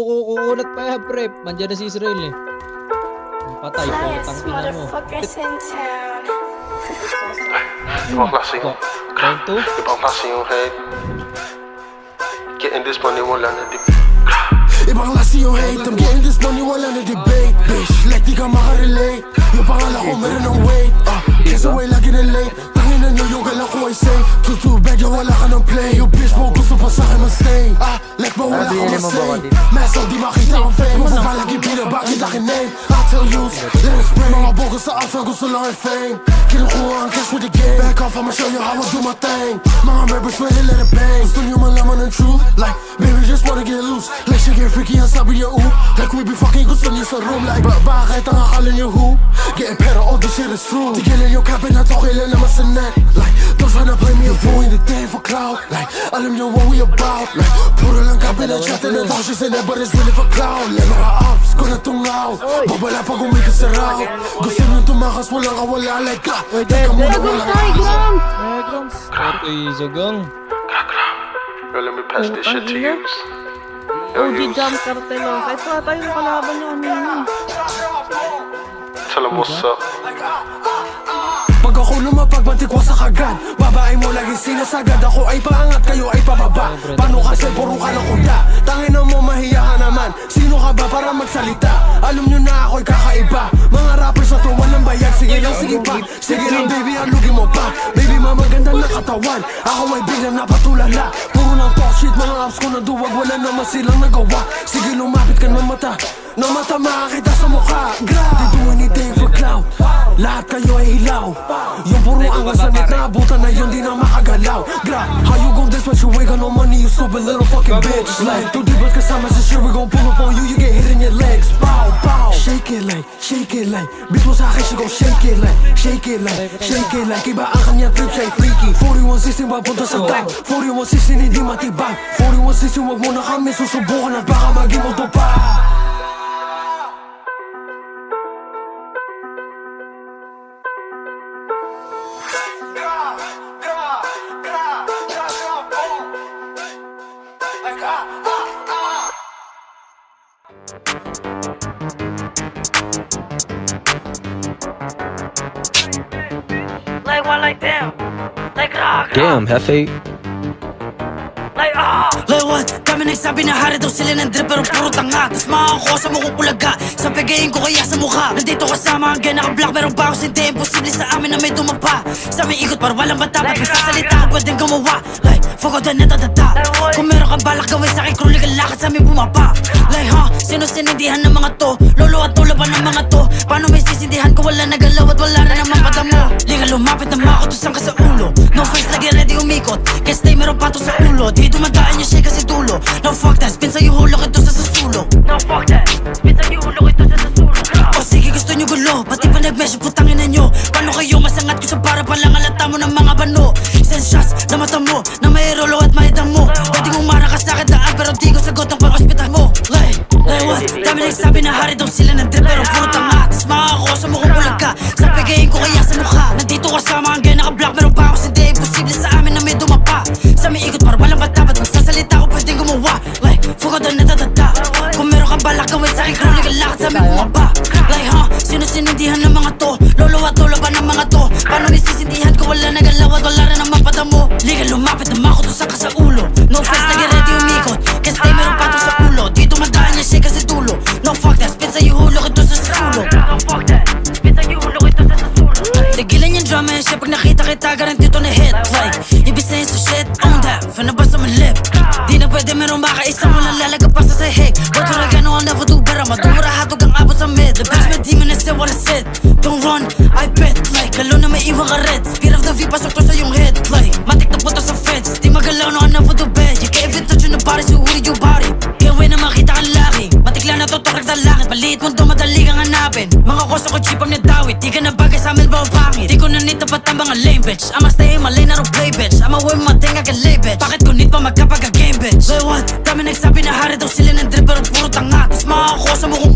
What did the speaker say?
Kukunat pa yan, pre. Nandiyan na si Israel eh. Patay po, tangina mo. Ibang klase yung Round 2? Ibang klase yung head. Getting this money wala na dip. Ibang klase yung hate, I'm getting this money wala na debate. Bitch, like di ka makarelate. Yung pangalan ko meron ng weight. Guess away lagi na late. Tangin na nyo yung gala ko ay safe. Too bad yung wala ka ng play. Yung bitch mo gusto pa sa'kin ma-stay. Like ba wala ko ma-say. Maso di makita ang fame. Mababa lagi binabakit akin name. I tell you, let it spray. Mga bogus sa asa gusto lang ay fame. Kinukuha ang cash with the game. Back off, I'ma show you how I do my thing. Mga members ready, let it bang. Gusto nyo malaman ng truth. Like, baby just wanna get loose. Like she get freaky ang sabi niya ooh. Like we be fucking gusto niyo sa room. Like, bakit ang akala niyo who? Getting better, all this shit is true. Tigilin yung kapit na to, kailan naman sa net. Like, don't tryna play me a fool in the day for clout. Like, alam niyo what we about. Like, puro lang kapit na chat and the talk she said that, but it's really for clout. Like, mga ups, ko na tungaw. Babala pag umikas sa raw. Gusto niyo tumakas, walang kawala. Like, teka muna, walang Grams. Okay, Zagang. Well, let me pass this shit to you. OG Jam Cartel oh. Kahit wala tayong kalaban niyo kanina. Tell them what's up. Pag ako lumapagbantik ko sa kagad. Babae mo laging sinasagad. Ako ay paangat, kayo ay pababa. Paano kasi puro ka ng kuda? Tangin na mo, mahiya ka naman. Sino ka ba para magsalita? Alam nyo na ako'y kakaiba. Mga rappers na to, walang bayad. Sige lang, sige pa. Sige lang baby, alugi mo pa. Baby, mamaganda na katawan. Ako ay biglang napatulala. Puro ng talk shit, mga apps ko na duwag. Wala naman silang nagawa. Sige lumapit ka ng mata. Ng mata makakita sa mukha. They do anything for clout. Lahat kayo ay hilaw. Yung puro angas sa net na abutan na yun di na makagalaw. How you gon' this when you ain't got no money, you stupid little fucking bitch. Like, to di ba't kasama sa shit, we gon' pull up on you, you get hit in your legs. Bow, bow. Shake it like, bitch mo sa akin, she gon' shake it like, shake it like, shake it like. Iba ang kanya trip, siya'y freaky. 4116 papunta sa top, 4116 hindi matibag. 4116 wag mo na kami susubukan at baka maging mo to pa. Like what, like damn. Like Damn, Hefe. Like Like what? Kami nagsabi na hari daw sila ng drip pero puro tanga. Tas makakuha sa mukhang ulaga. Sa pegayin ko kaya sa mukha. Nandito kasama ang gana naka-black pero bounce. Hindi imposible sa amin na may dumapa. Sa may ikot para walang bata. Pag nagsasalita ako pwedeng gumawa. Like fuck all the netatata. Kung meron ka balak gawin sa akin crew legal lakad sa amin bumapa. Like sino sinindihan ng mga to? Lolo at tulo pa ng mga to. Paano may sisindihan ko wala nagalaw at wala rin naman patamo. Liga lumapit na makutusan ka sa ulo. No face lagi ready umikot. Kaya stay meron pato sa ulo. Di dumadaan yung shake kasi dulo. No fuck that, spin sa'yo hulok ito sa susulo. no fuck that. Spit sa'yo hulog ito sa susulo. O sige gusto nyo gulo, pati pa nag-measure putangin na nyo. Paano kayo masangat ko sa para palang alata mo ng mga bano. Send shots na mata mo, na may rolo at mahidang mo. Pwede mong marakas sa daan pero di ko sagot ang pang-hospital mo. Like what? Dami nagsabi na hari daw sila ng drip pero puro tanga. Tas makakuha sa mukhang bulag ka. Sa pegayin ko kaya sa mukha. Nandito kasama ang gana naka-black pero bounce. Hindi imposible sa amin na may dumapa. Sa may ikot para walang bata. Ba't magsasalita ko pwedeng gumawa. Like fuck all the netatata. Kung meron ka balak gawin sa akin crew legal lakad sa amin bumaba. Like sino sinindihan ng mga to? Lolo at tulo pa ng mga to. Paano may sisindihan ko wala nagalaw at wala rin naman patamo. Liga lumapit na makutusan ka sa ulo. No face lagi ready umikot. Kasi stay meron pato sa ulo. Di dumadaan yung shake kasi dulo. No fuck that, spit sa'yo hulok ito sa sulo. No fuck that. Spit sa'yo hulog ito sa susulo. Tigilan yung drama yan siya pag nakita kita garanti ito na hit. Like, ibig sayin sa shit on that, fanabas sa my lip. Di na pwede meron baka isang walang lalagap pa sa sahig. But what I got no I'll never do better. Madura hatog ang abot sa mid. The best my demon is what I said. Don't run, I bet. Like, lalo na may iwan ka red. Speed of the V, pasok to sa yung head. Like, matik na puto sa fence. Di magalaw no I'll never do bad. You can't even touch on the body, so who did you body? Gawin na makita kang laki. Matikla na tutok ng langit. Maliit mo to, madali kang hanapin. Mga kosa ko cheap ang nadawit. Di ka na bagay sa amin ba ang pangit? Di ko na need tapat ang mga lame bitch. I'ma stay in my lane, I don't play bitch. I'ma win my thing, I can lay bitch. Bakit ko need pa magkapag-game bitch? Like what? Dami nagsabi na hari daw sila ng drip pero puro tanga. Tas makakuha sa mukhang